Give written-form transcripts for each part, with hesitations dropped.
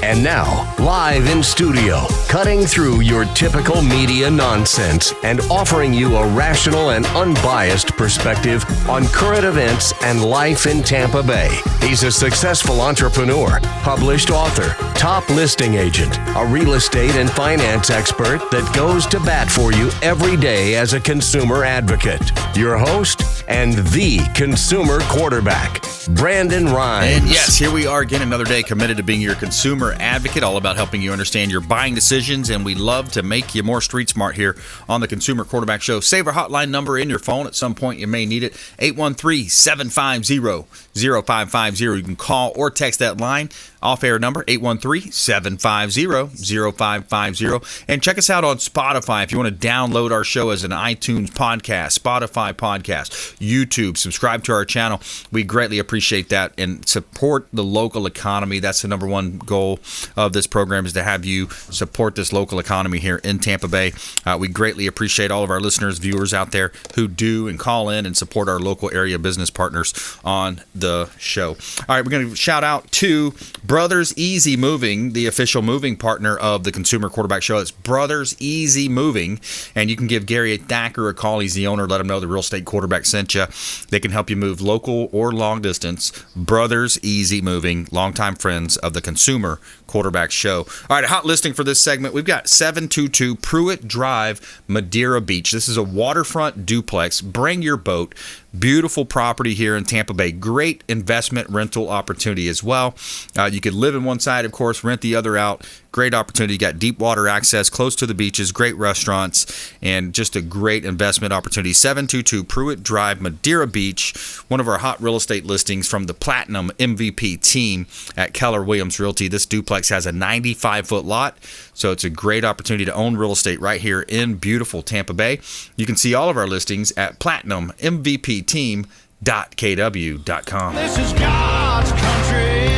And now, live in studio, cutting through your typical media nonsense and offering you a rational and unbiased perspective on current events and life in Tampa Bay. He's a successful entrepreneur, published author, top listing agent, a real estate and finance expert that goes to bat for you every day as a consumer advocate. Your host and the consumer quarterback, Brandon Rhymes. And yes, here we are again, another day committed to being your consumer advocate, all about helping you understand your buying decisions, and we love to make you more street smart here on the Consumer Quarterback Show. Save our hotline number in your phone. At some point you may need it, 813-750-0550. You can call or text that line, off-air number, 813-750-0550. And check us out on Spotify if you want to download our show as an iTunes podcast, Spotify podcast, YouTube. Subscribe to our channel. We greatly appreciate that, and support the local economy. That's the number one goal of this program, is to have you support this local economy here in Tampa Bay. We greatly appreciate all of our listeners, viewers out there who do and call in and support our local area business partners on the show. All right, we're going to shout out to Brothers Easy Moving, the official moving partner of the Consumer Quarterback Show. It's Brothers Easy Moving, and you can give Gary Thacker a call. He's the owner. Let him know the Real Estate Quarterback sent you. They can help you move local or long distance. Brothers Easy Moving, longtime friends of the Consumer Quarterback Show. All right, a hot listing for this segment. We've got 722 Pruitt Drive, Madeira Beach. This is a waterfront duplex. Bring your boat. Beautiful property here in Tampa Bay. Great investment rental opportunity as well. You could live in one side, of course, rent the other out. Great opportunity. You got deep water access, close to the beaches, great restaurants, and just a great investment opportunity. 722 Pruitt Drive, Madeira Beach, one of our hot real estate listings from the Platinum MVP team at Keller Williams Realty. This duplex has a 95-foot lot, so it's a great opportunity to own real estate right here in beautiful Tampa Bay. You can see all of our listings at platinummvpteam.kw.com. This is God's country.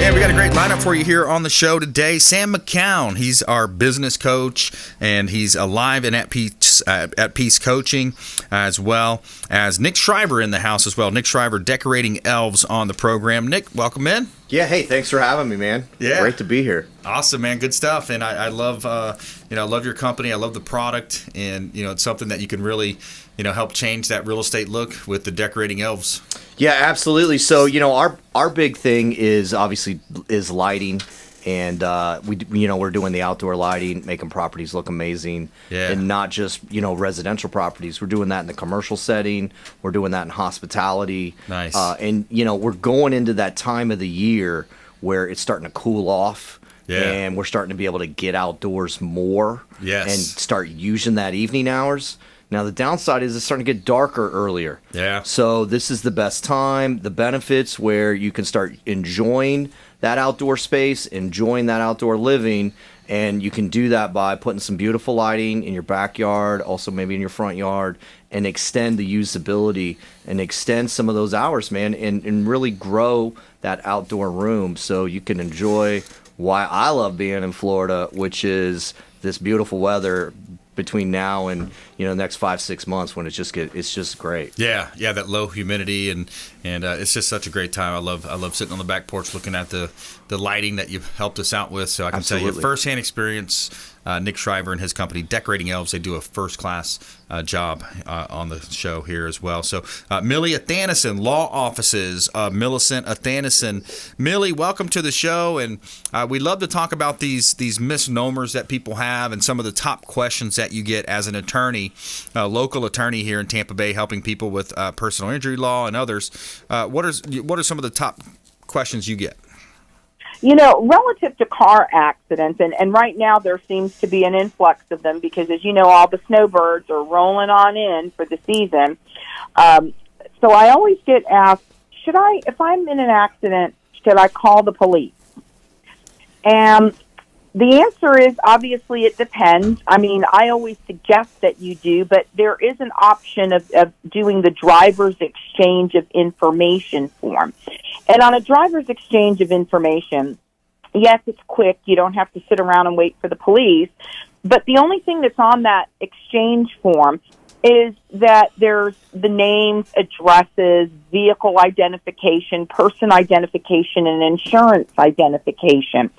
And we got a great lineup for you here on the show today. Sam McKeown, he's our business coach, and he's alive and at Peace Coaching, as well as Nick Shriver in the house as well. Nick Shriver, Decorating Elves, on the program. Nick, welcome in. Yeah, hey, thanks for having me, man. Yeah, great to be here. Awesome, man. Good stuff. And I love, I love your company. I love the product, and it's something that you can really, help change that real estate look with the Decorating Elves. Yeah, absolutely. So, our big thing is obviously lighting, and we're doing the outdoor lighting, making properties look amazing, and not just residential properties. We're doing that in the commercial setting. We're doing that in hospitality. Nice. And we're going into that time of the year where it's starting to cool off. Yeah. And we're starting to be able to get outdoors more. Yes. And start using that evening hours. Now, the downside is it's starting to get darker earlier. Yeah. So this is the best time. The benefits where you can start enjoying that outdoor space, enjoying that outdoor living, and you can do that by putting some beautiful lighting in your backyard, also maybe in your front yard, and extend the usability and extend some of those hours, man, and really grow that outdoor room so you can enjoy why I love being in Florida, which is this beautiful weather between now and the next 5-6 months, when it's just great. Yeah, that low humidity, and it's just such a great time. I love sitting on the back porch looking at the lighting that you've helped us out with. So I can tell you firsthand experience. Nick Shriver and his company, Decorating Elves, they do a first-class job on the show here as well. So Millie Athanason, law offices, MILLICENT, Athanason. Millie, welcome to the show, and we love to talk about these misnomers that people have and some of the top questions that you get as an attorney, a local attorney here in Tampa Bay, helping people with personal injury law and others. What are some of the top questions you get? Relative to car accidents, and right now there seems to be an influx of them because, as you know, all the snowbirds are rolling on in for the season. So I always get asked, if I'm in an accident, should I call the police? And the answer is, obviously, it depends. I mean, I always suggest that you do, but there is an option of doing the driver's exchange of information form. And on a driver's exchange of information, yes, it's quick. You don't have to sit around and wait for the police. But the only thing that's on that exchange form is that there's the names, addresses, vehicle identification, person identification, and insurance identification.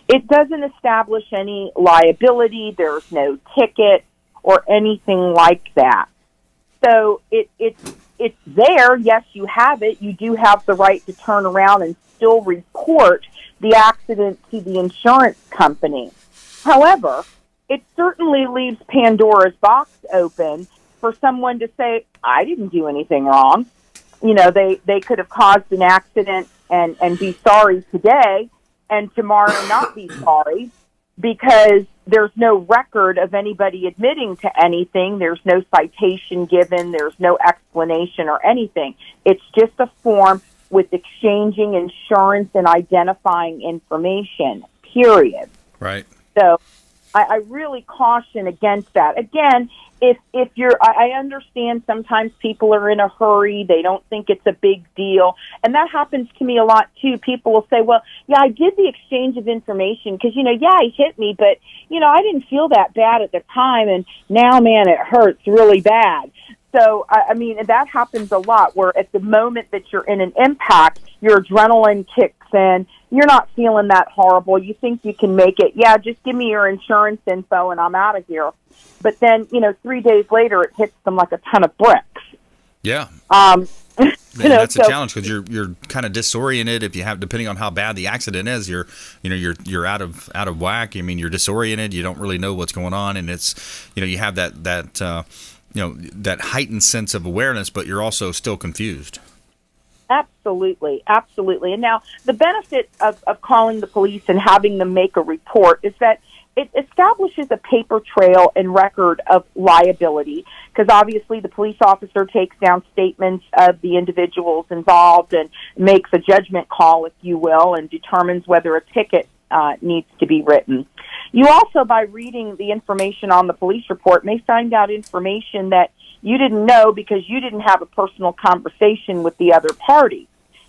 it doesn't establish any liability. There's no ticket or anything like that. So it's there. Yes, you have it. You do have the right to turn around and still report the accident to the insurance company. However, it certainly leaves Pandora's box open for someone to say, I didn't do anything wrong. You know, they could have caused an accident and be sorry today and tomorrow not be sorry, because there's no record of anybody admitting to anything. There's no citation given. There's no explanation or anything. It's just a form with exchanging insurance and identifying information, period. Right. So I really caution against that. Again, if you're, I understand sometimes people are in a hurry. They don't think it's a big deal. And that happens to me a lot, too. People will say, well, yeah, I did the exchange of information because, you know, yeah, he hit me, but, you know, I didn't feel that bad at the time. And now, man, it hurts really bad. So, I mean, that happens a lot where at the moment that you're in an impact, your adrenaline kicks in. You're not feeling that horrible. You think you can make it. Yeah, just give me your insurance info and I'm out of here. But then, you know, 3 days later, it hits them like a ton of bricks. Yeah. You know, that's a challenge because you're kind of disoriented. If you have, depending on how bad the accident is, you're out of whack. I mean, you're disoriented. You don't really know what's going on, and it's, you know, you have that that heightened sense of awareness, but you're also still confused. Absolutely, absolutely. And now the benefit of calling the police and having them make a report is that it establishes a paper trail and record of liability, because obviously the police officer takes down statements of the individuals involved and makes a judgment call, if you will, and determines whether a ticket needs to be written. You also, by reading the information on the police report, may find out information that you didn't know because you didn't have a personal conversation with the other party.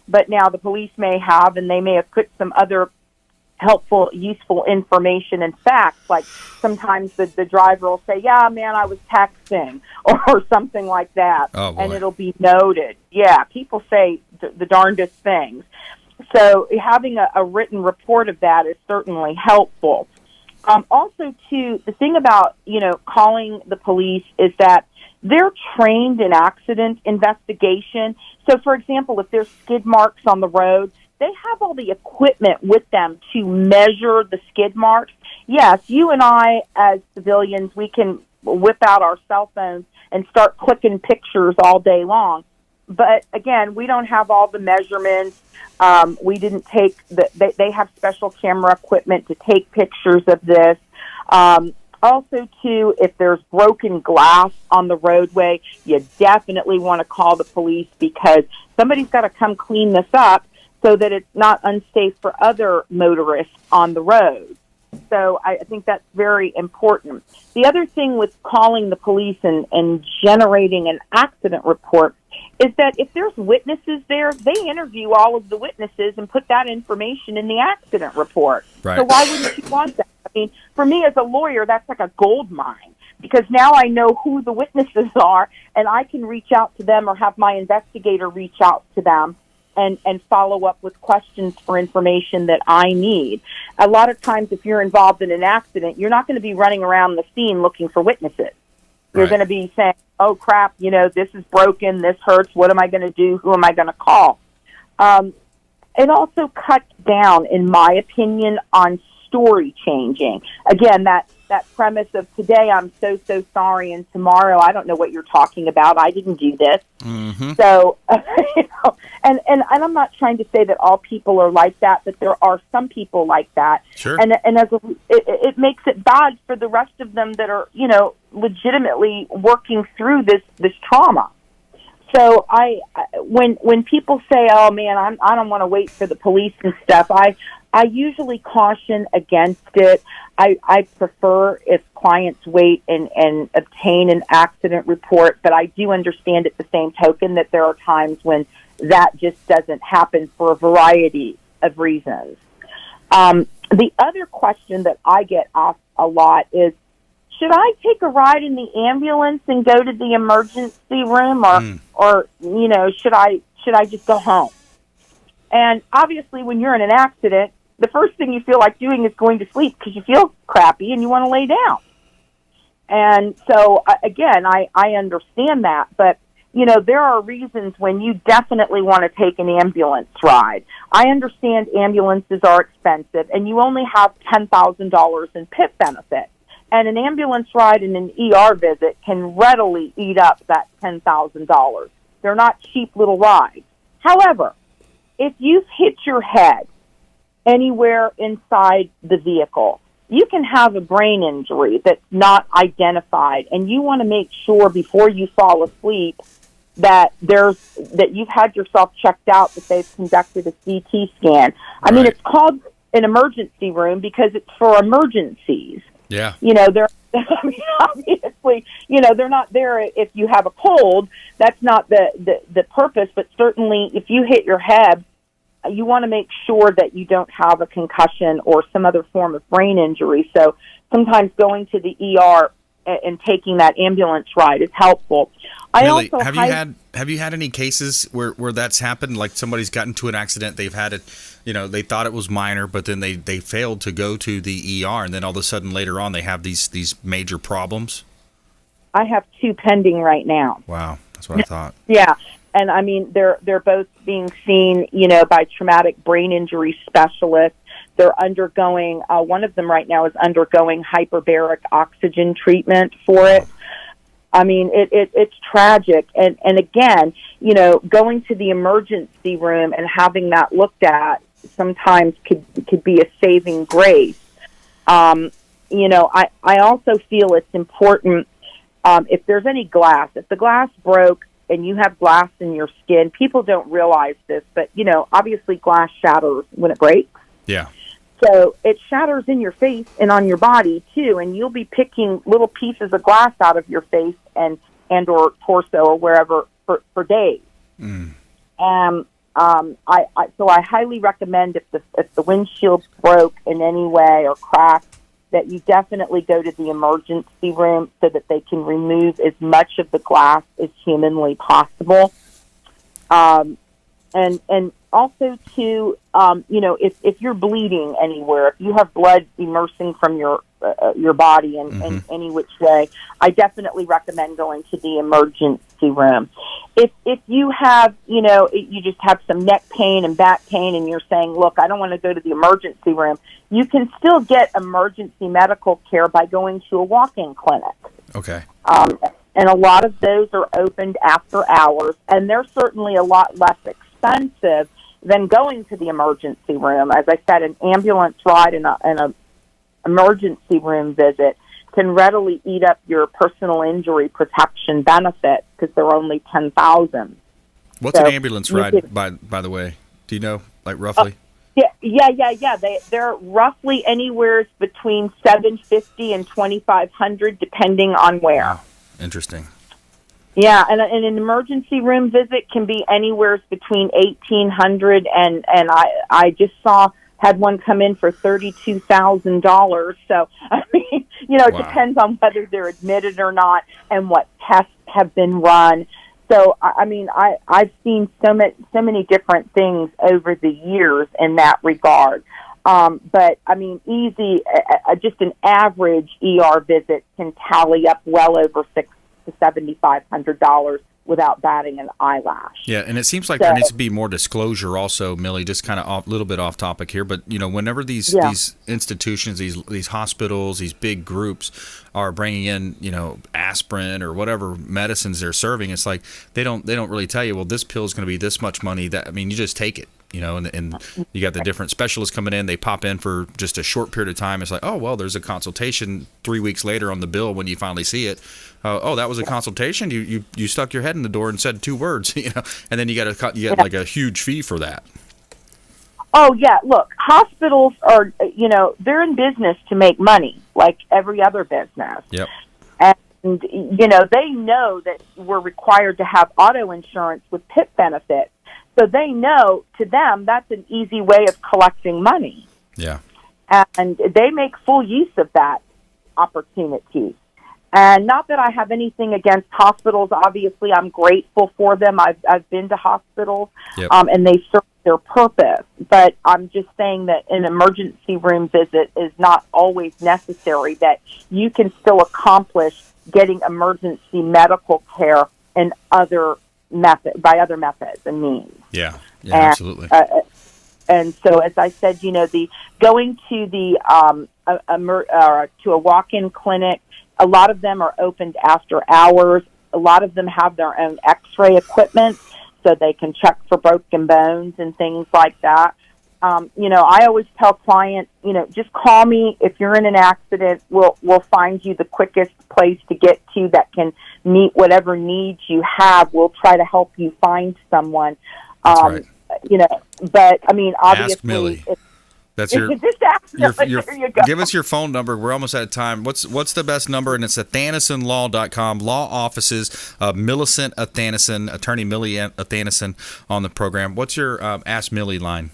But now the police may have, and they may have put some other helpful, useful information and facts. Like sometimes the driver will say, yeah, man, I was texting, or something like that. Oh, boy. And it'll be noted. Yeah, people say the darndest things. So having a written report of that is certainly helpful. Also, too, the thing about, you know, calling the police is that they're trained in accident investigation. So, for example, if there's skid marks on the road, they have all the equipment with them to measure the skid marks. Yes, you and I, as civilians, we can whip out our cell phones and start clicking pictures all day long. But, again, we don't have all the measurements. We didn't take they have special camera equipment to take pictures of this. Also, too, if there's broken glass on the roadway, you definitely want to call the police, because somebody's got to come clean this up so that it's not unsafe for other motorists on the road. So I think that's very important. The other thing with calling the police and generating an accident report is that if there's witnesses there, they interview all of the witnesses and put that information in the accident report. Right. So why wouldn't you want that? I mean, for me as a lawyer, that's like a gold mine, because now I know who the witnesses are, and I can reach out to them or have my investigator reach out to them and follow up with questions for information that I need. A lot of times, if you're involved in an accident, you're not going to be running around the scene looking for witnesses. You're Right. going to be saying, oh, crap, you know, this is broken, this hurts, what am I going to do, who am I going to call? It also cuts down, in my opinion, on story changing. Again, that premise of today I'm so sorry, and tomorrow I don't know what you're talking about, I didn't do this. Mm-hmm. So, you know, and I'm not trying to say that all people are like that, but there are some people like that. Sure. And it makes it bad for the rest of them that are, you know, legitimately working through this trauma. So when people say, "Oh man, I don't want to wait for the police and stuff," I usually caution against it. I prefer if clients wait and obtain an accident report, but I do understand at the same token that there are times when that just doesn't happen for a variety of reasons. The other question that I get asked a lot is, should I take a ride in the ambulance and go to the emergency room, or you know, should I just go home? And obviously, when you're in an accident, the first thing you feel like doing is going to sleep because you feel crappy and you want to lay down. And so, again, I understand that, but, you know, there are reasons when you definitely want to take an ambulance ride. I understand ambulances are expensive, and you only have $10,000 in PIP benefit. And an ambulance ride and an ER visit can readily eat up that $10,000. They're not cheap little rides. However, if you've hit your head anywhere inside the vehicle, you can have a brain injury that's not identified, and you want to make sure before you fall asleep that you've had yourself checked out, that they've conducted a CT scan. I mean, it's called an emergency room because it's for emergencies. Yeah. You know, obviously, you know, they're not there if you have a cold. That's not the purpose, but certainly if you hit your head, you want to make sure that you don't have a concussion or some other form of brain injury. So sometimes going to the ER and taking that ambulance ride is helpful. Really? Have you had any cases where that's happened? Like somebody's gotten into an accident, they've had it, you know, they thought it was minor, but then they failed to go to the ER, and then all of a sudden later on they have these major problems? I have 2 pending right now. Wow, that's what I thought. Yeah, and I mean they're both being seen, you know, by traumatic brain injury specialists. They're undergoing, one of them right now is undergoing hyperbaric oxygen treatment for it. I mean, it's tragic. And again, you know, going to the emergency room and having that looked at sometimes could be a saving grace. You know, I also feel it's important, if there's any glass, if the glass broke and you have glass in your skin, people don't realize this, but, you know, obviously glass shatters when it breaks. Yeah. So it shatters in your face and on your body too, and you'll be picking little pieces of glass out of your face and or torso or wherever for days. So I highly recommend if the windshield broke in any way or cracked, that you definitely go to the emergency room so that they can remove as much of the glass as humanly possible. And also, too, you know, if you're bleeding anywhere, if you have blood immersing from your body in any which way, I definitely recommend going to the emergency room. If you have, you know, you just have some neck pain and back pain and you're saying, look, I don't want to go to the emergency room, you can still get emergency medical care by going to a walk-in clinic. Okay. And a lot of those are opened after hours, and they're certainly a lot less expensive than going to the emergency room. As I said, an ambulance ride and a emergency room visit can readily eat up your personal injury protection benefit because they're only $10,000. What's an ambulance ride, by the way? Do you know, like roughly? Yeah. They're roughly anywhere between $750 and $2,500, depending on where. Wow. Interesting. Yeah, and an emergency room visit can be anywhere between $1,800 and I just had one come in for $32,000. So I mean, you know, it depends on whether they're admitted or not and what tests have been run. So I mean, I've seen so many different things over the years in that regard. But I mean, just an average ER visit can tally up well over $600 to $7,500 without batting an eyelash. Yeah, and it seems like there needs to be more disclosure also, Millie, just kind of a little bit off topic here, but, you know, whenever these institutions, these hospitals, these big groups are bringing in, you know, aspirin or whatever medicines they're serving, it's like they don't really tell you, well, this pill is going to be this much money. That, I mean, you just take it. You know, and you got the different specialists coming in. They pop in for just a short period of time. It's like, oh, well, there's a consultation 3 weeks later on the bill when you finally see it. Oh, that was a consultation. You stuck your head in the door and said 2 words. You know, and then you get like a huge fee for that. Oh yeah, look, hospitals are, you know, they're in business to make money, like every other business. Yep. And you know, they know that we're required to have auto insurance with PIP benefits. So they know, to them, that's an easy way of collecting money. Yeah. And they make full use of that opportunity. And not that I have anything against hospitals. Obviously, I'm grateful for them. I've been to hospitals, yep. And they serve their purpose. But I'm just saying that an emergency room visit is not always necessary, that you can still accomplish getting emergency medical care in by other methods and means. Yeah, And, absolutely. And so, as I said, the going to the to a walk-in clinic, a lot of them are opened after hours. A lot of them have their own X-ray equipment, so they can check for broken bones and things like that. I always tell clients, just call me if you're in an accident. We'll find you the quickest place to get to that can meet whatever needs you have. We'll try to help you find someone. That's right. But I mean, obviously, Ask Millie. That's just ask Millie. There you go. Give us your phone number. We're almost out of time. What's the best number? And it's athanasonlaw.com. Law offices, Millicent Athanason, attorney Millie Athanason on the program. What's your Ask Millie line?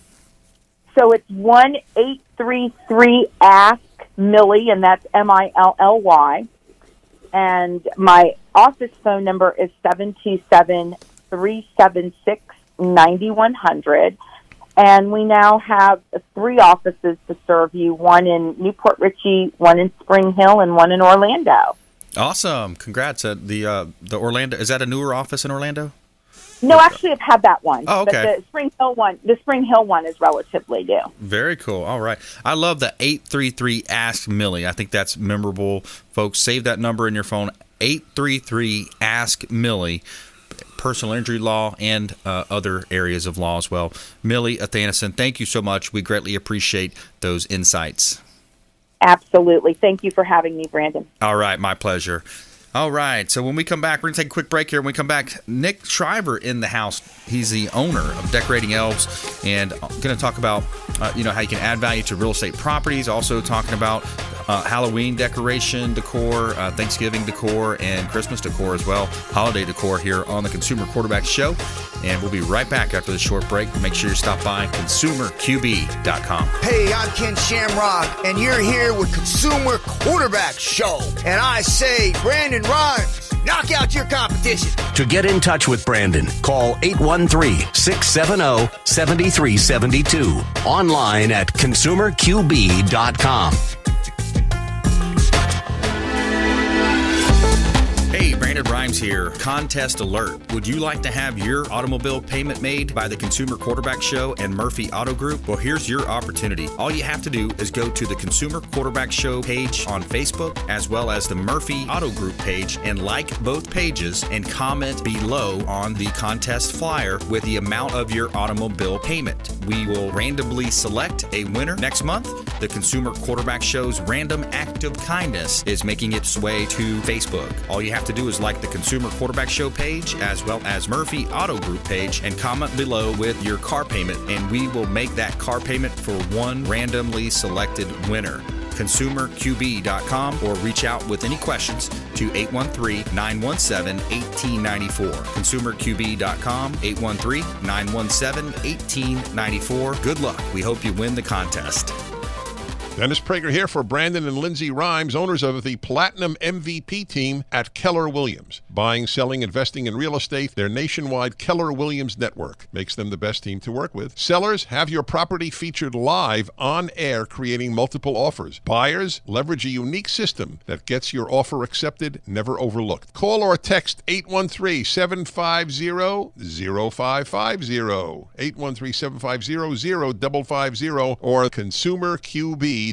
So it's 1-833-ASK-MILLIE, and that's MILLY. And my office phone number is 727-376-9100. And we now have 3 offices to serve you, one in Newport Richey, one in Spring Hill, and one in Orlando. Awesome. Congrats. The Orlando, is that a newer office in Orlando? No, actually, I've had that one. Oh, okay. But the Spring Hill one is relatively new. Very cool. All right. I love the 833-ASK-MILLIE. I think that's memorable. Folks, save that number in your phone, 833-ASK-MILLIE. Personal injury law and other areas of law as well. Millie Athanason, thank you so much. We greatly appreciate those insights. Absolutely. Thank you for having me, Brandon. All right. My pleasure. All right, so when we come back, we're going to take a quick break here. When we come back, Nick Shriver in the house. He's the owner of Decorating Elves, and going to talk about how you can add value to real estate properties. Also talking about Halloween decoration decor, Thanksgiving decor, and Christmas decor as well. Holiday decor here on the Consumer Quarterback Show. And we'll be right back after this short break. Make sure you stop by ConsumerQB.com. Hey, I'm Ken Shamrock, and you're here with Consumer Quarterback Show. And I say, Brandon Rhymes, knock out your competition. To get in touch with Brandon, call 813-670-7372. Online at ConsumerQB.com. Hey, Brandon Rhymes here. Contest alert. Would you like to have your automobile payment made by the Consumer Quarterback Show and Murphy Auto Group? Well, here's your opportunity. All you have to do is go to the Consumer Quarterback Show page on Facebook, as well as the Murphy Auto Group page, and like both pages and comment below on the contest flyer with the amount of your automobile payment. We will randomly select a winner next month. The Consumer Quarterback Show's Random Act of Kindness is making its way to Facebook. All you have to do is like the Consumer Quarterback Show page as well as Murphy Auto Group page and comment below with your car payment, and we will make that car payment for one randomly selected winner. ConsumerQB.com, or reach out with any questions to 813-917-1894. ConsumerQB.com, 813-917-1894. Good luck. We hope you win the contest. Dennis Prager here for Brandon and Lindsay Rhymes, owners of the Platinum MVP team at Keller Williams. Buying, selling, investing in real estate, their nationwide Keller Williams network makes them the best team to work with. Sellers, have your property featured live on air, creating multiple offers. Buyers, leverage a unique system that gets your offer accepted, never overlooked. Call or text 813-750-0550, 813-750-0550, or ConsumerQB.com.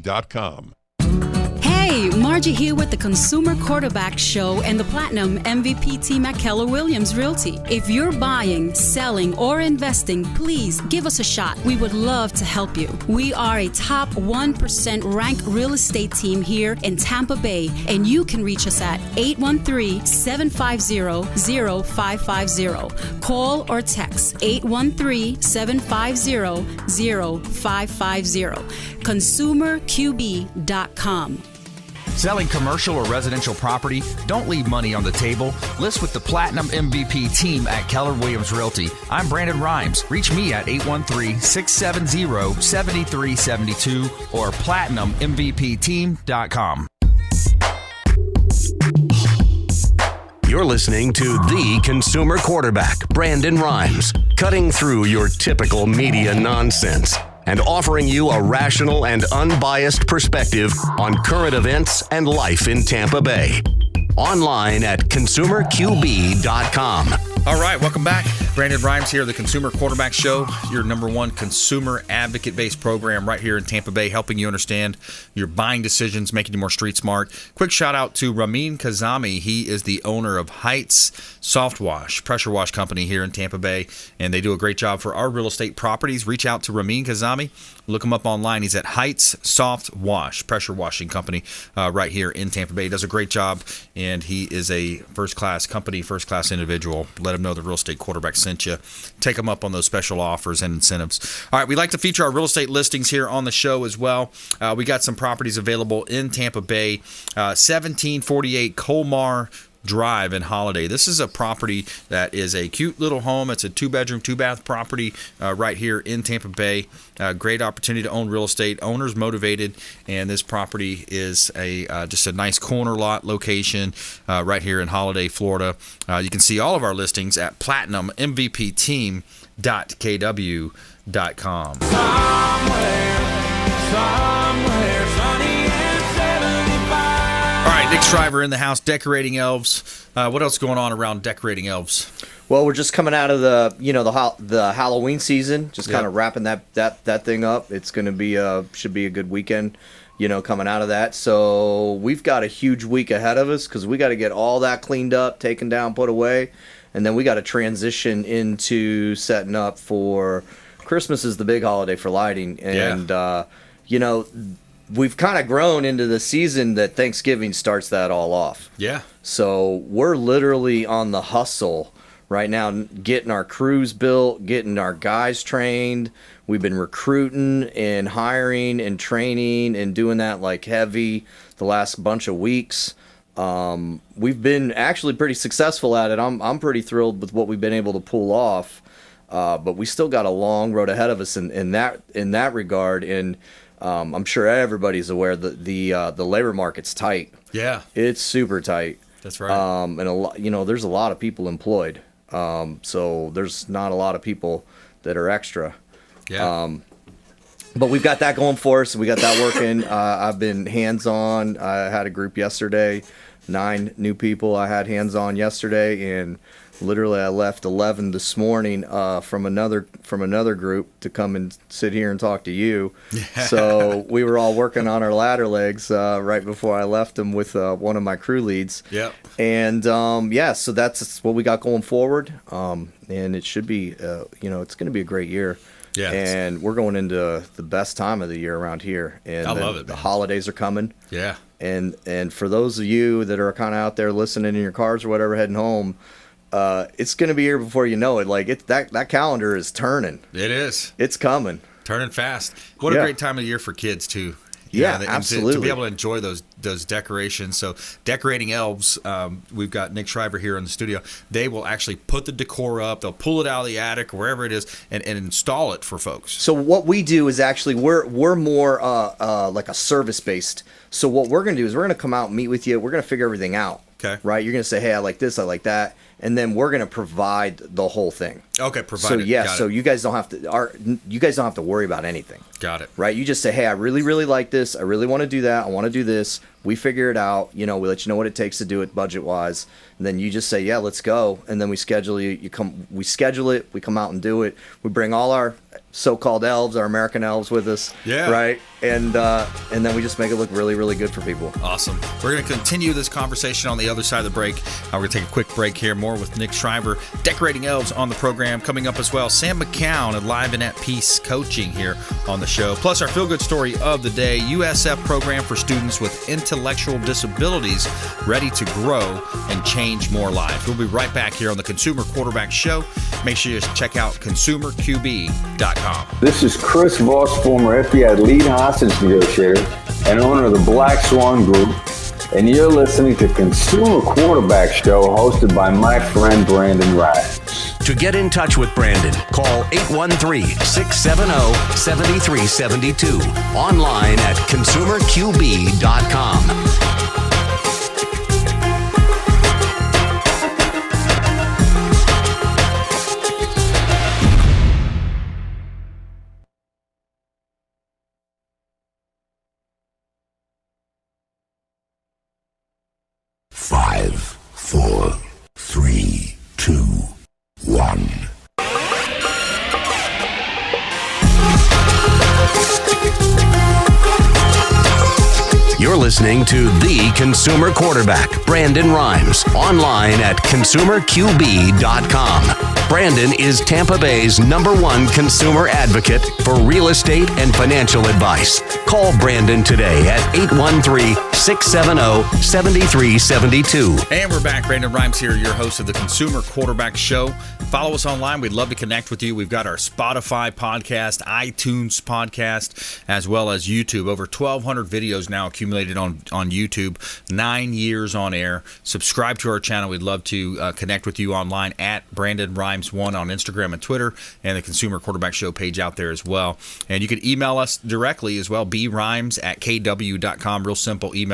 Hey, Margie here with the Consumer Quarterback Show and the Platinum MVP team at Keller Williams Realty. If you're buying, selling, or investing, please give us a shot. We would love to help you. We are a top 1% ranked real estate team here in Tampa Bay, and you can reach us at 813-750-0550. Call or text 813-750-0550. ConsumerQB.com. Selling commercial or residential property? Don't leave money on the table. List with the Platinum MVP team at Keller Williams Realty. I'm Brandon Rhymes. Reach me at 813-670-7372 or PlatinumMVPteam.com. You're listening to The Consumer Quarterback, Brandon Rhymes, cutting through your typical media nonsense and offering you a rational and unbiased perspective on current events and life in Tampa Bay. Online at consumerqb.com. All right, welcome back. Brandon Rhymes here, the Consumer Quarterback Show, your number one consumer advocate-based program right here in Tampa Bay, helping you understand your buying decisions, making you more street smart. Quick shout out to Ramin Kazami. He is the owner of Heights Soft Wash, pressure wash company here in Tampa Bay, and they do a great job for our real estate properties. Reach out to Ramin Kazami. Look him up online. He's at Heights Soft Wash, pressure washing company right here in Tampa Bay. He does a great job, and he is a first-class company, first-class individual. Let him know the Real Estate Quarterback sent you. Take him up on those special offers and incentives. All right, we like to feature our real estate listings here on the show as well. We got some properties available in Tampa Bay. 1748 Colmar Drive in Holiday. This is a property that is a cute little home. It's a 2-bedroom, 2-bath property right here in Tampa Bay. Great opportunity to own real estate. Owners motivated, and this property is just a nice corner lot location right here in Holiday, Florida. You can see all of our listings at platinummvpteam.kw.com. Somewhere sunny and 75. All right, Nick Shriver in the house, decorating elves. What else going on around decorating elves? Well, we're just coming out of the Halloween season, just kind of wrapping that thing up. It's going to be should be a good weekend, coming out of that. So we've got a huge week ahead of us because we got to get all that cleaned up, taken down, put away, and then we got to transition into setting up for Christmas is the big holiday for lighting, and we've kind of grown into the season that Thanksgiving starts that all off. Yeah. So we're literally on the hustle right now, getting our crews built, getting our guys trained. We've been recruiting and hiring and training and doing that like heavy the last bunch of weeks. We've been actually pretty successful at it. I'm pretty thrilled with what we've been able to pull off. But we still got a long road ahead of us in that regard. And I'm sure everybody's aware that the labor market's tight. Yeah, it's super tight. That's right. And there's a lot of people employed. So there's not a lot of people that are extra. Yeah. But we've got that going for us. We got that working. I've been hands-on. I had a group yesterday, 9 new people I had hands-on yesterday, and literally I left 11 this morning from another group to come and sit here and talk to you. Yeah. So we were all working on our ladder legs right before I left them with one of my crew leads. Yep. And so that's what we got going forward. And it should be, it's going to be a great year. Yeah, and we're going into the best time of the year around here. And I love it, man. The holidays are coming. Yeah. And for those of you that are kind of out there listening in your cars or whatever, heading home, it's going to be here before you know it. Like that calendar is turning. It is. It's coming. Turning fast. What a great time of year for kids too. Absolutely. To be able to enjoy those decorations. So decorating elves, we've got Nick Shriver here in the studio. They will actually put the decor up. They'll pull it out of the attic or wherever it is and install it for folks. So what we do is actually we're more like a service based. So what we're going to do is we're going to come out and meet with you. We're going to figure everything out. Okay. Right. You're going to say, hey, I like this. I like that. And then we're going to provide the whole thing. Okay, provide. So it. so you guys don't have to worry about anything. Got it. Right? You just say, hey, I really, really like this. I really want to do that. I want to do this. We figure it out. We let you know what it takes to do it budget wise. And then you just say, yeah, let's go. And then we schedule you. We schedule it. We come out and do it. We bring all our so-called elves, our American elves, with us. Yeah. Right. And then we just make it look really, really good for people. Awesome. We're going to continue this conversation on the other side of the break. We're going to take a quick break here. More with Nick Shriver, decorating elves on the program. Coming up as well, Sam McKeown and Live and at Peace coaching here on the show. Plus our feel-good story of the day, USF program for students with intellectual disabilities ready to grow and change more lives. We'll be right back here on the Consumer Quarterback Show. Make sure you check out consumerqb.com. This is Chris Voss, former FBI lead hostage negotiator and owner of the Black Swan Group, and you're listening to Consumer Quarterback Show hosted by my friend Brandon Rhymes. To get in touch with Brandon, call 813-670-7372. Online at consumerqb.com. 5, 4, 3, 2, 1. You're listening to The Consumer Quarterback, Brandon Rhymes, online at consumerqb.com. Brandon is Tampa Bay's #1 consumer advocate for real estate and financial advice. Call Brandon today at 813-670-7372. And we're back. Brandon Rhymes here, your host of the Consumer Quarterback Show. Follow us online. We'd love to connect with you. We've got our Spotify podcast, iTunes podcast, as well as YouTube. Over 1,200 videos now accumulated on YouTube. 9 years on air. Subscribe to our channel. We'd love to connect with you online at Brandon Rhymes 1 on Instagram and Twitter, and the Consumer Quarterback Show page out there as well. And you can email us directly as well, brimes@kw.com. Real simple email,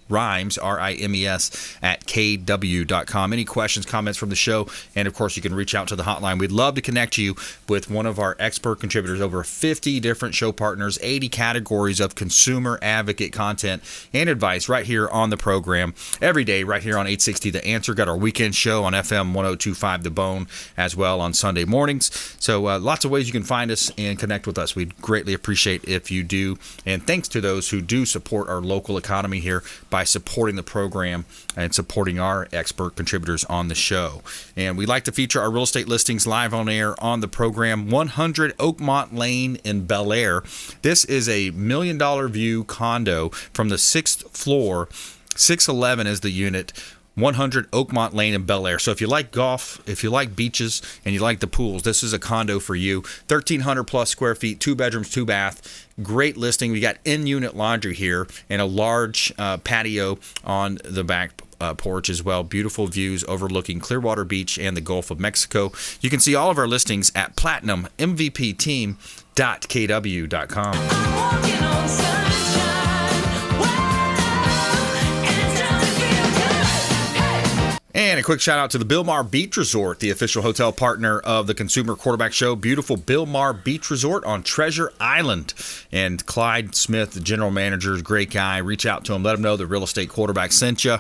Rhymes, R-I-M-E-S, at kw.com. Any questions, comments from the show, and of course you can reach out to the hotline. We'd love to connect you with one of our expert contributors, over 50 different show partners, 80 categories of consumer advocate content and advice right here on the program every day right here on 860 The Answer. Got our weekend show on FM 102.5 The Bone as well on Sunday mornings. So lots of ways you can find us and connect with us. We'd greatly appreciate if you do. And thanks to those who do support our local economy here by supporting the program and supporting our expert contributors on the show. And we like to feature our real estate listings live on air on the program. 100 Oakmont Lane in Bel Air. This is a $1 million view condo from the 6th floor. 611 is the unit. 100 Oakmont Lane in Bel Air. So if you like golf, if you like beaches, and you like the pools, this is a condo for you. 1,300 plus square feet, 2 bedrooms, 2 bath. Great listing. We got in-unit laundry here and a large patio on the back porch as well. Beautiful views overlooking Clearwater Beach and the Gulf of Mexico. You can see all of our listings at platinummvpteam.kw.com. And a quick shout out to the Bilmar Beach Resort, the official hotel partner of the Consumer Quarterback Show. Beautiful Bilmar Beach Resort on Treasure Island. And Clyde Smith, the general manager, is a great guy. Reach out to him. Let him know the real estate quarterback sent you.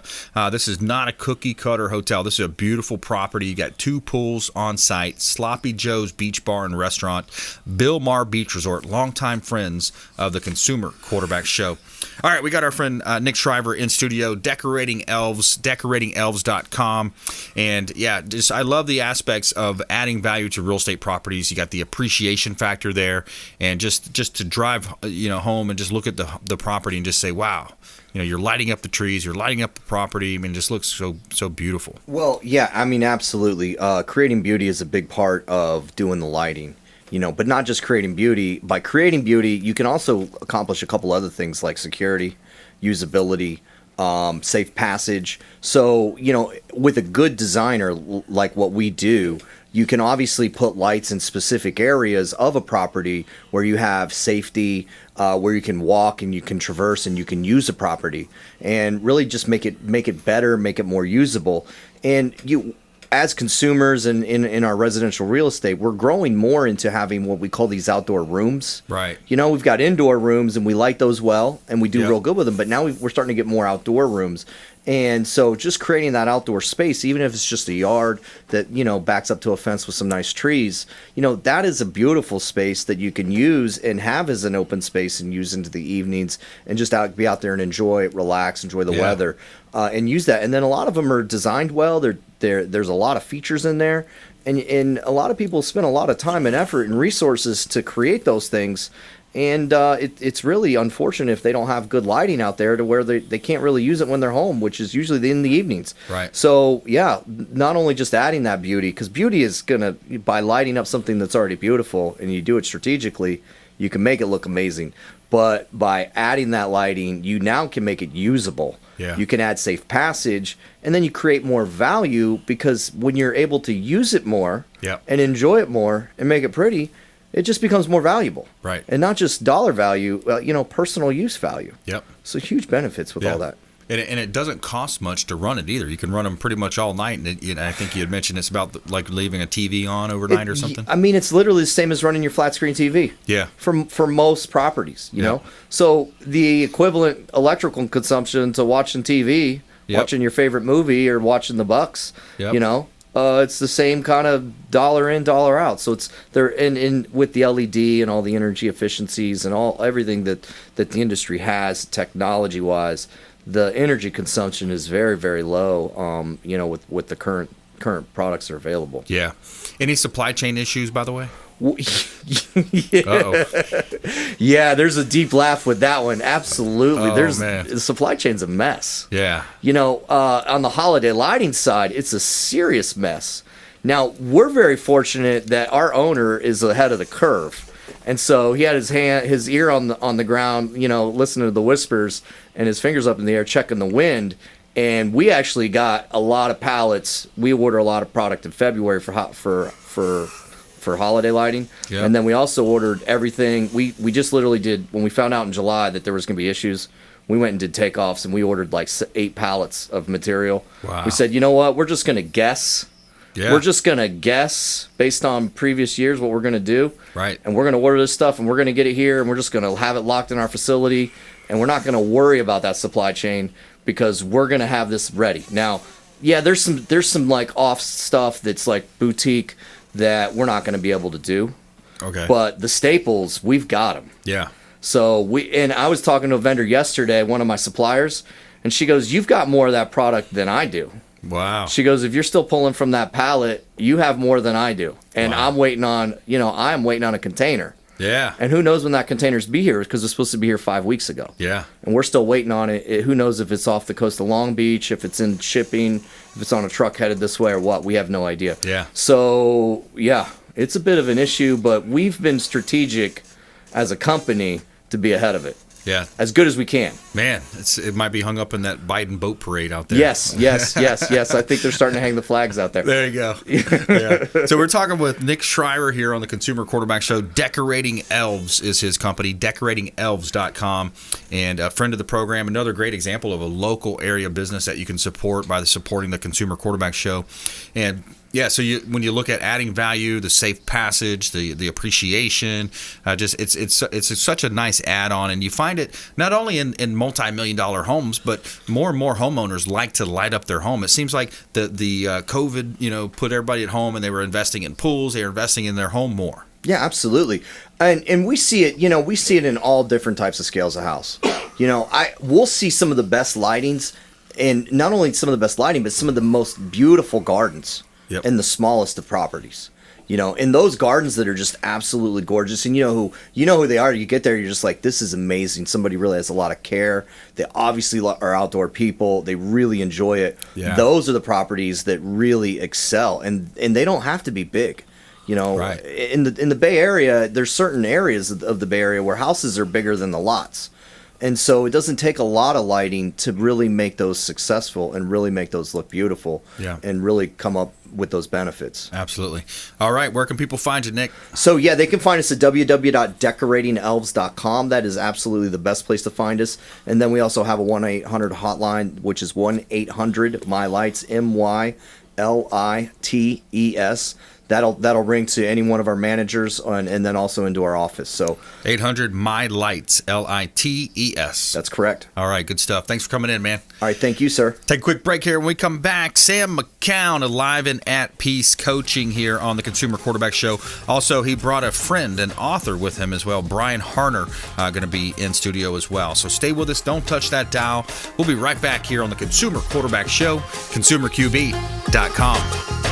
This is not a cookie cutter hotel. This is a beautiful property. You got 2 pools on site, Sloppy Joe's Beach Bar and Restaurant. Bilmar Beach Resort, longtime friends of the Consumer Quarterback Show. All right, we got our friend Nick Shriver in studio, Decorating Elves, decoratingelves.com. And yeah, just I love the aspects of adding value to real estate properties. You got the appreciation factor there, and just to drive home and just look at the property and just say, wow, you're lighting up the trees, you're lighting up the property. I mean, it just looks so beautiful. Well, yeah, I mean, absolutely. Creating beauty is a big part of doing the lighting. But not just creating beauty. By creating beauty, you can also accomplish a couple other things like security, usability, safe passage. So, with a good designer like what we do, you can obviously put lights in specific areas of a property where you have safety, where you can walk and you can traverse and you can use a property, and really just make it better, make it more usable. And as consumers and in our residential real estate, we're growing more into having what we call these outdoor rooms. Right. We've got indoor rooms, and we like those well, and we do real good with them. But now we're starting to get more outdoor rooms. And so just creating that outdoor space, even if it's just a yard that, backs up to a fence with some nice trees, that is a beautiful space that you can use and have as an open space and use into the evenings and just be out there and enjoy, relax, enjoy the weather, and use that. And then a lot of them are designed well. There's a lot of features in there. And a lot of people spend a lot of time and effort and resources to create those things. And it's really unfortunate if they don't have good lighting out there to where they can't really use it when they're home, which is usually in the evenings. Right. So, yeah, not only just adding that beauty, because beauty is going to, by lighting up something that's already beautiful and you do it strategically, you can make it look amazing. But by adding that lighting, you now can make it usable. Yeah. You can add safe passage, and then you create more value, because when you're able to use it more and enjoy it more and make it pretty, it just becomes more valuable. Right. And not just dollar value, personal use value. Yep. So huge benefits with all that. And it doesn't cost much to run it either. You can run them pretty much all night. And I think you had mentioned it's about like leaving a TV on overnight or something. I mean, it's literally the same as running your flat screen TV. Yeah. For most properties, you know. So the equivalent electrical consumption to watching TV watching your favorite movie or watching the Bucks. Yep. You know, it's the same kind of dollar in, dollar out. So it's there in with the LED and all the energy efficiencies and everything that the industry has technology wise. The energy consumption is very, very low. You know, with the current products that are available. Yeah. Any supply chain issues, by the way? Yeah. Yeah, there's a deep laugh with that one. Absolutely. The supply chain's a mess. Yeah. You know, on the holiday lighting side, it's a serious mess. Now, we're very fortunate that our owner is ahead of the curve. And so he had his ear on the ground, you know, listening to the whispers and his fingers up in the air checking the wind. And we actually got a lot of pallets. We order a lot of product in February for holiday lighting. Yep. And then we also ordered everything. We just literally did, when we found out in July that there was going to be issues, we went and did takeoffs, and we ordered like 8 pallets of material. Wow. We said, you know what, we're just going to guess. Yeah. We're just going to guess based on previous years what we're going to do. Right. And we're going to order this stuff, and we're going to get it here, and we're just going to have it locked in our facility, and we're not going to worry about that supply chain because we're going to have this ready. Now, yeah, there's some like off stuff that's like boutique that we're not going to be able to do. Okay. But the staples, we've got them. Yeah. So I was talking to a vendor yesterday, one of my suppliers, and she goes, "You've got more of that product than I do." Wow. She goes, "If you're still pulling from that pallet, you have more than I do." And wow. I'm waiting on a container. Yeah. And who knows when that container's be here, because it's supposed to be here 5 weeks ago. Yeah. And we're still waiting on it. Who knows if it's off the coast of Long Beach, if it's in shipping, if it's on a truck headed this way or what. We have no idea. Yeah. So, yeah, it's a bit of an issue, but we've been strategic as a company to be ahead of it. Yeah. As good as we can. Man, it might be hung up in that Biden boat parade out there. Yes. I think they're starting to hang the flags out there. There you go. Yeah. So we're talking with Nick Schreiber here on the Consumer Quarterback Show. Decorating Elves is his company, decoratingelves.com. And a friend of the program, another great example of a local area business that you can support by supporting the Consumer Quarterback Show. And yeah, so when you look at adding value, the safe passage, the appreciation, it's such a nice add-on, and you find it not only in multi-million-dollar homes, but more and more homeowners like to light up their home. It seems like the COVID, put everybody at home, and they were investing in pools, they were investing in their home more. Yeah, absolutely, and we see it. We see it in all different types of scales of house. We'll see some of the best lightings, and not only some of the best lighting, but some of the most beautiful gardens. Yep. In the smallest of properties, in those gardens that are just absolutely gorgeous, and you know who they are. You get there, you're just like, this is amazing. Somebody really has a lot of care. They obviously are outdoor people. They really enjoy it. Yeah. Those are the properties that really excel, and they don't have to be big. Right. In the Bay Area, there's certain areas of the Bay Area where houses are bigger than the lots. And so it doesn't take a lot of lighting to really make those successful and really make those look beautiful. Yeah. And really come up with those benefits. Absolutely. All right. Where can people find you, Nick? So, yeah, they can find us at www.decoratingelves.com. That is absolutely the best place to find us. And then we also have a 1-800 hotline, which is 1-800-MYLIGHTS, MYLITES. That'll ring to any one of our managers and then also into our office. So 800-MY-LIGHTS, LITES. That's correct. All right, good stuff. Thanks for coming in, man. All right, thank you, sir. Take a quick break here. When we come back, Sam McKeown, alive and at peace, coaching here on the Consumer Quarterback Show. Also, he brought a friend, an author, with him as well. Brian Harner, going to be in studio as well. So stay with us. Don't touch that dial. We'll be right back here on the Consumer Quarterback Show, consumerqb.com.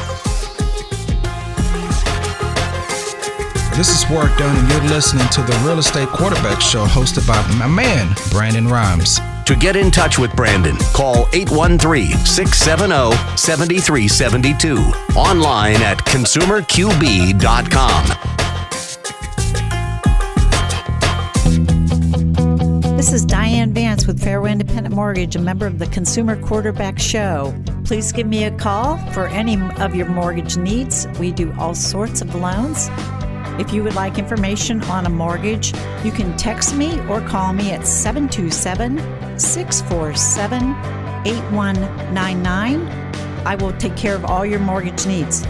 This is Ward Dunn, and you're listening to the Real Estate Quarterback Show, hosted by my man, Brandon Rhymes. To get in touch with Brandon, call 813-670-7372. Online at consumerqb.com. This is Diane Vance with Fairway Independent Mortgage, a member of the Consumer Quarterback Show. Please give me a call for any of your mortgage needs. We do all sorts of loans. If you would like information on a mortgage, you can text me or call me at 727-647-8199. I will take care of all your mortgage needs.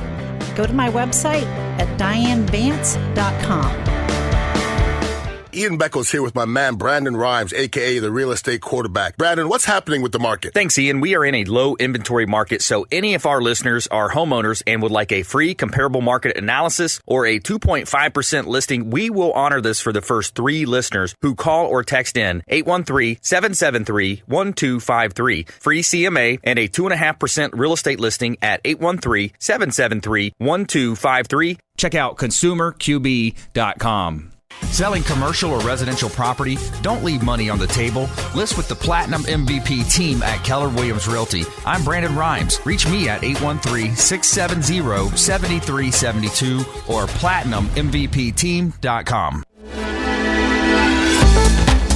Go to my website at dianevance.com. Ian Beckles here with my man Brandon Rhymes, a.k.a. the real estate quarterback. Brandon, what's happening with the market? Thanks, Ian. We are in a low inventory market, so any of our listeners are homeowners and would like a free comparable market analysis or a 2.5% listing, we will honor this for the first 3 listeners who call or text in 813-773-1253. Free CMA and a 2.5% real estate listing at 813-773-1253. Check out consumerqb.com. Selling commercial or residential property? Don't leave money on the table. List with the Platinum MVP team at Keller Williams Realty. I'm Brandon Rhymes. Reach me at 813-670-7372 or platinummvpteam.com.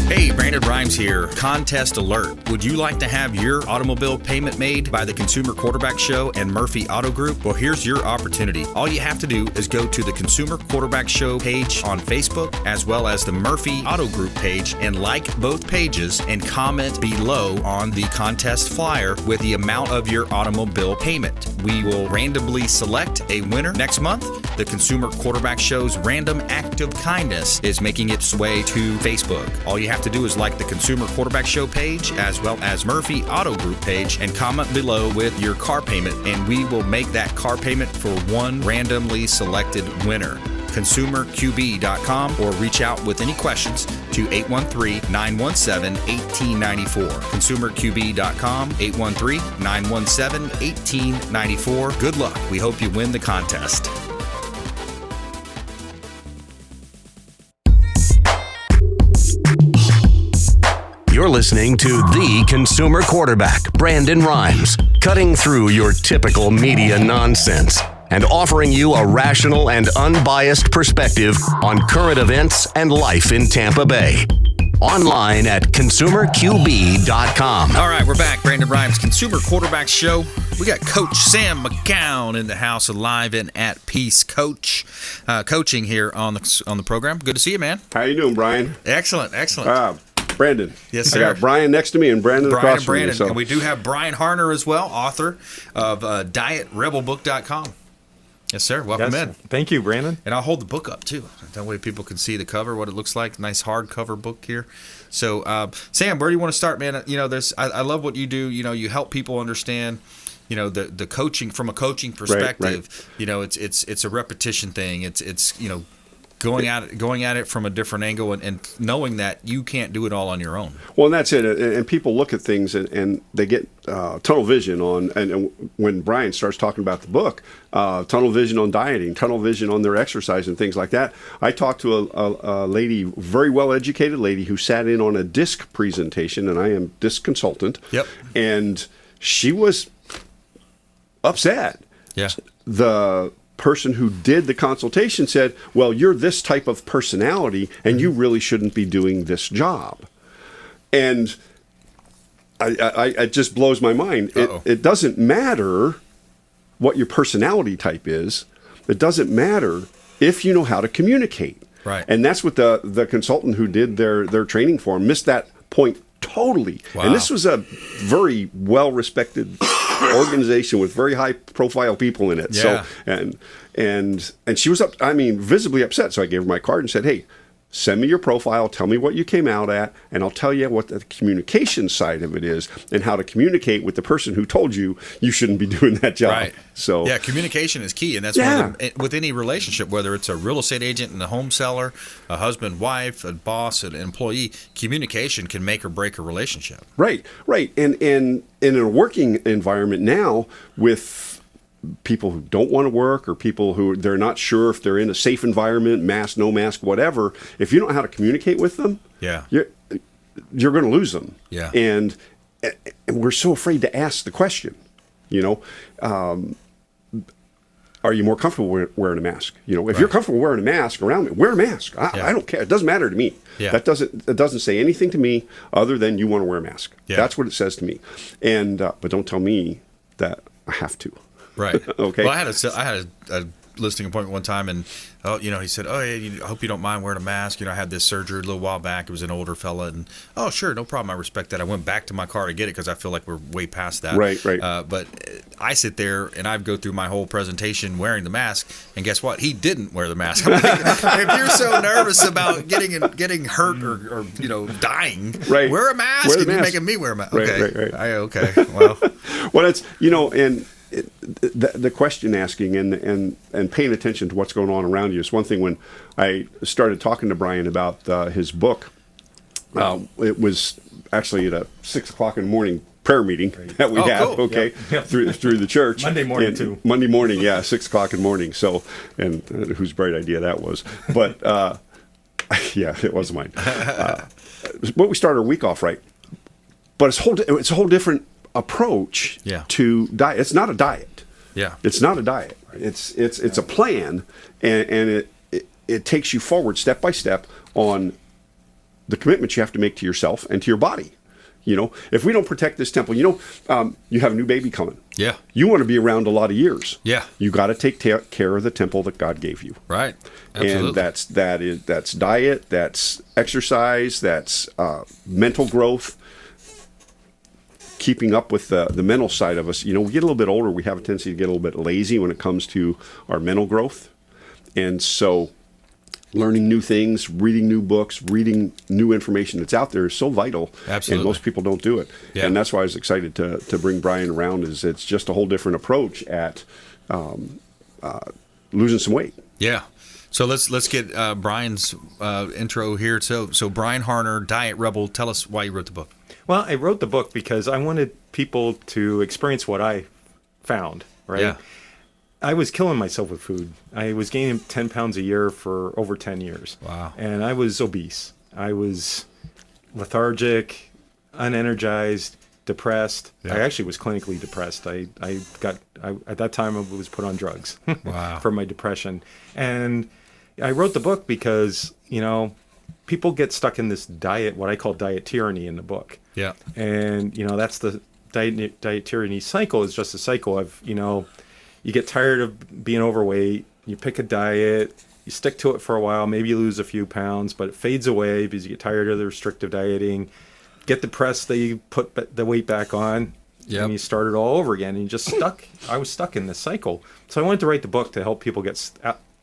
Hey, Brandon Rhymes here. Contest alert. Would you like to have your automobile payment made by the Consumer Quarterback Show and Murphy Auto Group? Well, here's your opportunity. All you have to do is go to the Consumer Quarterback Show page on Facebook, as well as the Murphy Auto Group page, and like both pages and comment below on the contest flyer with the amount of your automobile payment. We will randomly select a winner next month. The Consumer Quarterback Show's Random Act of Kindness is making its way to Facebook. All you have to do is like the Consumer Quarterback Show page as well as Murphy Auto Group page and comment below with your car payment, and we will make that car payment for one randomly selected winner. ConsumerQB.com or reach out with any questions to 813-917-1894. ConsumerQB.com, 813-917-1894. Good luck. We hope you win the contest. You're listening to the Consumer Quarterback, Brandon Rhymes, cutting through your typical media nonsense and offering you a rational and unbiased perspective on current events and life in Tampa Bay. Online at consumerqb.com. All right, we're back. Brandon Rhymes, Consumer Quarterback Show. We got Coach Sam McKeown in the house, alive and at peace. Coach, coaching here on the program. Good to see you, man. How you doing, Brian? Excellent, excellent. Brandon. Yes, sir. I got Brian next to me and Brandon across from me. And we do have Brian Harner as well, author of DietRebelBook.com. Yes, sir. Welcome in. Thank you, Brandon. And I'll hold the book up, too. That way people can see the cover, what it looks like. Nice hardcover book here. So, Sam, where do you want to start, man? You know, I love what you do. You know, you help people understand, you know, the coaching from a coaching perspective. Right. You know, it's a repetition thing. It's you know, going at it from a different angle and knowing that you can't do it all on your own. Well, and that's it. And people look at things and they get tunnel vision on. And when Brian starts talking about the book, tunnel vision on dieting, tunnel vision on their exercise and things like that. I talked to a lady, very well educated lady, who sat in on a DISC presentation, and I am DISC consultant. Yep. And she was upset. Yeah. The person who did the consultation said, well, you're this type of personality and you really shouldn't be doing this job. And it just blows my mind. It doesn't matter what your personality type is. It doesn't matter if you know how to communicate. Right. And that's what the consultant who did their training for him missed that point totally. Wow. And this was a very well-respected organization with very high-profile people in it. Yeah. So and she was visibly upset. So I gave her my card and said, "Hey, send me your profile. Tell me what you came out at, and I'll tell you what the communication side of it is and how to communicate with the person who told you shouldn't be doing that job." Right. So yeah, communication is key, and that's with any relationship, whether it's a real estate agent and a home seller, a husband, wife, a boss, an employee. Communication can make or break a relationship. Right. And in a working environment now with people who don't want to work or people who they're not sure if they're in a safe environment, mask, no mask, whatever, if you don't know how to communicate with them, you're going to lose them. Yeah. And we're so afraid to ask the question, you know, are you more comfortable wearing a mask? You know, if you're comfortable wearing a mask around me, wear a mask. I don't care. It doesn't matter to me. Yeah. It doesn't say anything to me other than you want to wear a mask. Yeah. That's what it says to me. And but don't tell me that I have to. Right. Okay. Well, I had a listing appointment one time, and he said, "Oh, yeah, I hope you don't mind wearing a mask. I had this surgery a little while back. It was an older fella, and oh, sure, no problem. I respect that." I went back to my car to get it because I feel like we're way past that. Right. But I sit there and I go through my whole presentation wearing the mask, and guess what? He didn't wear the mask. I'm like, if you're so nervous about getting hurt or dying, wear a mask, and you're making me wear a mask. Okay, right. Okay, well, well, it's and. The question asking and paying attention to what's going on around you is one thing. When I started talking to Brian about his book, it was actually at a 6 o'clock in the morning prayer meeting that we have. Cool. Okay, Yep. through the church. Monday morning too. Monday morning, 6 o'clock in the morning. So, and whose bright idea that was, but yeah, it was mine. But we started our week off right, but it's a whole different approach to diet. It's not a diet. Yeah. It's not a diet. It's a plan, and it takes you forward step by step on the commitments you have to make to yourself and to your body. If we don't protect this temple, you have a new baby coming. Yeah. You want to be around a lot of years. Yeah. You got to take care of the temple that God gave you. Right. Absolutely. And that's diet, that's exercise, that's mental growth. Keeping up with the mental side of us. We get a little bit older, we have a tendency to get a little bit lazy when it comes to our mental growth. And so learning new things, reading new books, reading new information that's out there is so vital. Absolutely. And most people don't do it. Yeah. And that's why I was excited to bring Brian around. Is it's just a whole different approach at losing some weight. Yeah. So let's get Brian's intro here. So Brian Harner, Diet Rebel, tell us why you wrote the book. Well, I wrote the book because I wanted people to experience what I found, right? Yeah. I was killing myself with food. I was gaining 10 pounds a year for over 10 years. Wow. And I was obese. I was lethargic, unenergized, depressed. Yeah. I actually was clinically depressed. I at that time I was put on drugs Wow. for my depression. And I wrote the book because, people get stuck in this diet, what I call diet tyranny in the book. Yeah. And, that's the diet tyranny cycle is just a cycle of, you get tired of being overweight, you pick a diet, you stick to it for a while, maybe you lose a few pounds, but it fades away because you get tired of the restrictive dieting, get depressed that you put the weight back on, and you start it all over again, and you just stuck. I was stuck in this cycle. So I wanted to write the book to help people get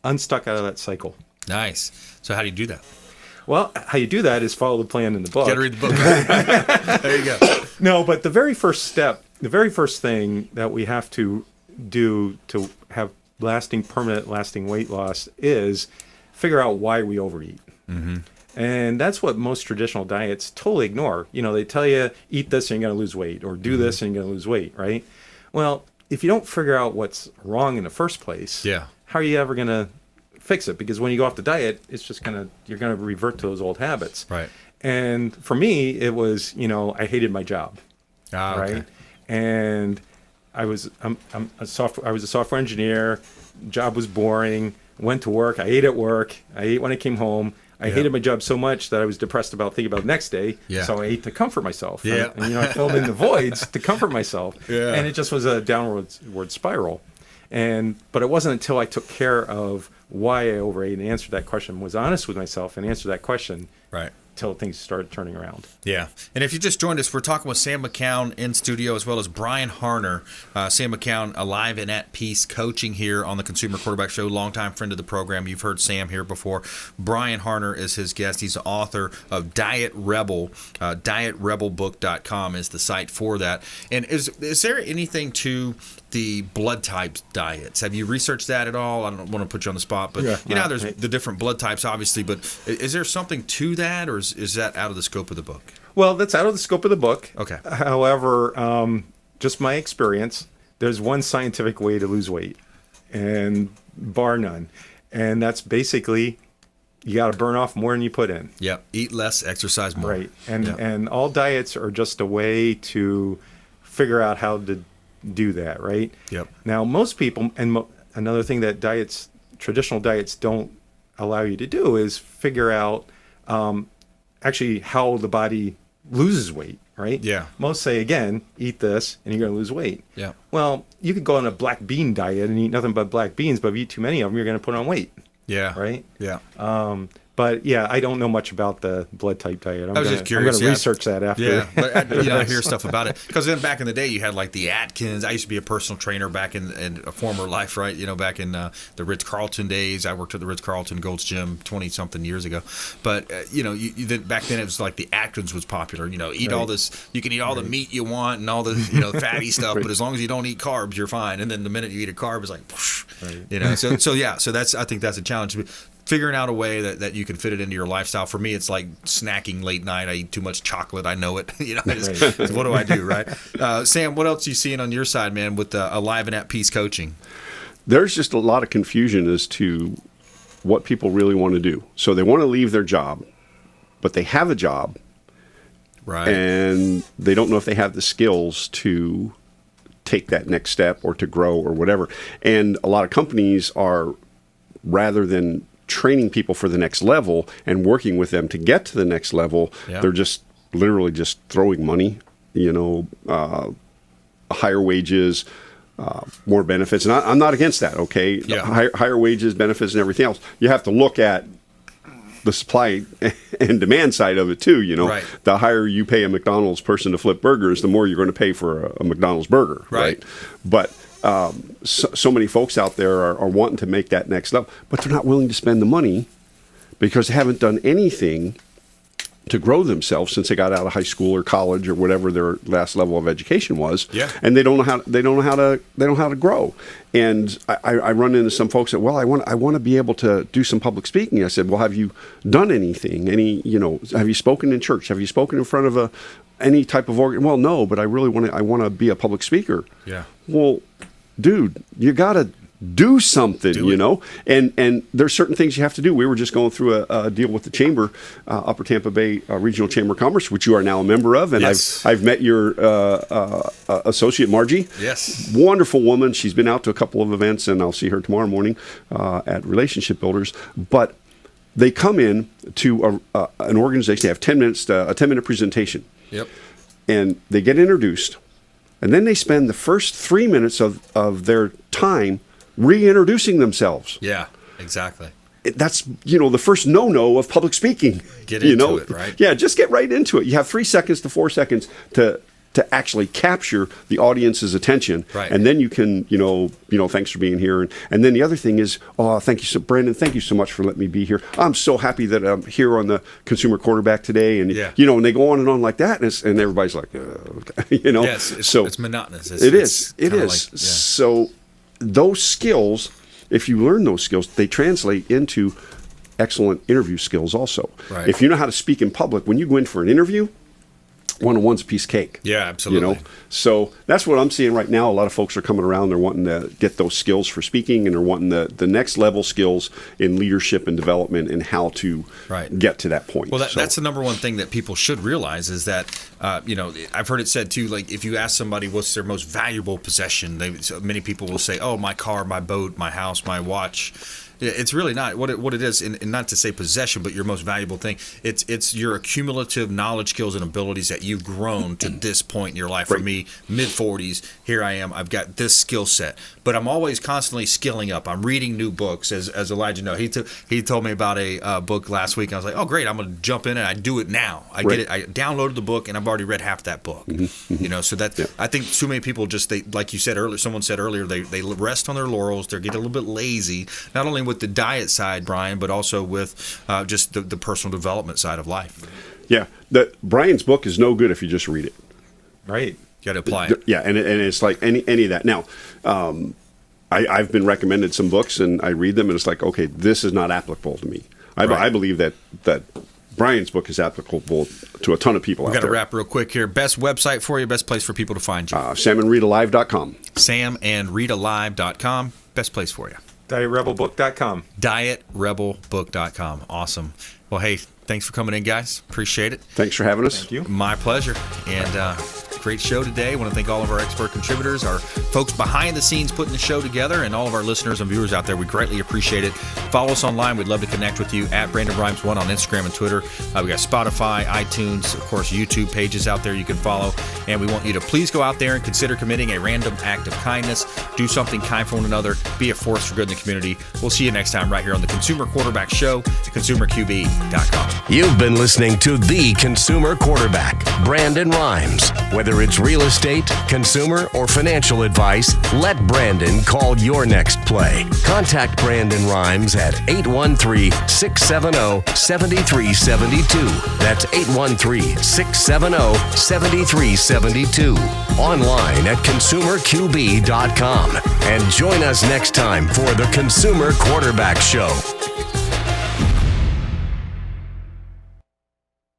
unstuck out of that cycle. Nice. So how do you do that? Well, how you do that is follow the plan in the book. Got to read the book. There you go. No, but the very first step, the very first thing that we have to do to have permanent lasting weight loss is figure out why we overeat. Mm-hmm. And that's what most traditional diets totally ignore. They tell you, eat this and you're going to lose weight, or do this and you're going to lose weight, right? Well, if you don't figure out what's wrong in the first place, how are you ever going to fix it? Because when you go off the diet, it's just you're going to revert to those old habits. Right. And for me, it was, I hated my job. Okay. Right. And I was a software engineer. Job was boring. Went to work. I ate at work. I ate when I came home. I hated my job so much that I was depressed about thinking about the next day. Yeah. So I ate to comfort myself. Yeah. And I filled in the voids to comfort myself. Yeah. And it just was a downward spiral. But it wasn't until I took care of why I overate and answered that question, was honest with myself and answered that question, till things started turning around. Yeah. And if you just joined us, we're talking with Sam McKeown in studio, as well as Brian Harner. Sam McKeown, alive and at peace, coaching here on the Consumer Quarterback Show, longtime friend of the program. You've heard Sam here before. Brian Harner is his guest. He's the author of Diet Rebel. DietRebelBook.com is the site for that. And is there anything to the blood type diets? Have you researched that at all? I don't want to put you on the spot, but there's the different blood types, obviously, but is there something to that, or is that out of the scope of the book? Well, that's out of the scope of the book. Okay. However, just my experience, there's one scientific way to lose weight, and bar none. And that's basically, you got to burn off more than you put in. Yep. Eat less, exercise more. Right. And all diets are just a way to figure out how to do that, right? Yep. Now, most people, and another thing that traditional diets don't allow you to do is figure out actually how the body loses weight, right? Yeah. Most say, again, eat this and you're going to lose weight. Yeah. Well, you could go on a black bean diet and eat nothing but black beans, but if you eat too many of them, you're going to put on weight. Yeah. Right? Yeah. But yeah, I don't know much about the blood type diet. I was just curious. I'm going to research that after. Yeah, but I hear stuff about it because then back in the day you had like the Atkins. I used to be a personal trainer back in a former life, right? Back in the Ritz-Carlton days. I worked at the Ritz-Carlton Gold's Gym 20-something years ago. But back then it was like the Atkins was popular. Eat all this. You can eat all the meat you want and all the fatty stuff, but as long as you don't eat carbs, you're fine. And then the minute you eat a carb, it's like, whoosh, So that's I think that's a challenge. Figuring out a way that you can fit it into your lifestyle. For me, it's like snacking late night. I eat too much chocolate. I know it. What do I do, right? Sam, what else are you seeing on your side, man, with Alive and at Peace coaching? There's just a lot of confusion as to what people really want to do. So they want to leave their job, but they have a job, right? And they don't know if they have the skills to take that next step or to grow or whatever. And a lot of companies are, rather than training people for the next level and working with them to get to the next level, they're just literally just throwing money, higher wages, more benefits. And I'm not against that, okay? Higher wages, benefits, and everything else. You have to look at the supply and demand side of it too, Right. The higher you pay a McDonald's person to flip burgers, the more you're going to pay for a McDonald's burger, right? But so many folks out there are wanting to make that next level, but they're not willing to spend the money because they haven't done anything to grow themselves since they got out of high school or college or whatever their last level of education was. Yeah. And they don't know how to grow. And I run into some folks that, well, I want to be able to do some public speaking. I said, well, have you done anything? Have you spoken in church? Have you spoken in front of any type of organ? Well, no, but I really want to be a public speaker. Yeah. Well, dude, you got to do something, and there's certain things you have to do. We were just going through a deal with the chamber, Upper Tampa Bay Regional Chamber of Commerce, which you are now a member of, and yes. I've met your associate Margie. Yes, wonderful woman. She's been out to a couple of events, and I'll see her tomorrow morning at Relationship Builders. But they come in to an organization. They have 10 minutes, a 10-minute presentation. Yep, and they get introduced. And then they spend the first 3 minutes of their time reintroducing themselves. Yeah, exactly. That's, the first no-no of public speaking. Get into it, right? Yeah, just get right into it. You have 3 seconds to 4 seconds to actually capture the audience's attention. Right. And then you can, thanks for being here. And then the other thing is, thank you, Brandon, thank you so much for letting me be here. I'm so happy that I'm here on the Consumer Quarterback today. And, and they go on and that. And everybody's like, Yes, it's monotonous. It is. Like, So those skills, if you learn those skills, they translate into excellent interview skills also. Right. If you know how to speak in public, when you go in for an interview, one-on-one's a piece of cake. Yeah, absolutely. So that's what I'm seeing right now. A lot of folks are coming around. They're wanting to get those skills for speaking, and they're wanting the next level skills in leadership and development and how to get to that point. Well, that's the number one thing that people should realize is that, I've heard it said too, like if you ask somebody what's their most valuable possession, many people will say, oh, my car, my boat, my house, my watch. It's really not what it is, and not to say possession, but your most valuable thing. It's your accumulative knowledge, skills, and abilities that you've grown to this point in your life. For me, mid-40s, here I am. I've got this skill set, but I'm always constantly skilling up. I'm reading new books, as Elijah knows. He told me about a book last week, and I was like, oh, great, I'm going to jump in, and I do it now. I get it. I downloaded the book, and I've already read half that book. So that I think too many people like you said earlier, someone said earlier, they rest on their laurels. They get a little bit lazy, not only with the diet side, Brian, but also with just the personal development side of life. Yeah, Brian's book is no good if you just read it. Right. You got to apply it. Yeah, and it's like any of that. Now, I've been recommended some books, and I read them, and it's like, okay, this is not applicable to me. I believe that Brian's book is applicable to a ton of people out there. We've got to wrap real quick here. Best website for you, best place for people to find you. SamandReadAlive.com. SamandReadAlive.com. Best place for you. DietRebelBook.com. DietRebelBook.com. Awesome. Well, hey, thanks for coming in, guys. Appreciate it. Thanks for having us. Thank you. My pleasure. And Great show today. I want to thank all of our expert contributors, our folks behind the scenes putting the show together, and all of our listeners and viewers out there. We greatly appreciate it. Follow us online. We'd love to connect with you at Brandon Rhymes 1 on Instagram and Twitter. We got Spotify, iTunes, of course, YouTube pages out there you can follow. And we want you to please go out there and consider committing a random act of kindness. Do something kind for one another. Be a force for good in the community. We'll see you next time right here on the Consumer Quarterback Show, ConsumerQB.com. You've been listening to The Consumer Quarterback, Brandon Rhymes. Whether it's real estate, consumer, or financial advice, let Brandon call your next play. Contact Brandon Rhymes at 813-670-7372. That's 813-670-7372. Online at ConsumerQB.com. And join us next time for the Consumer Quarterback Show.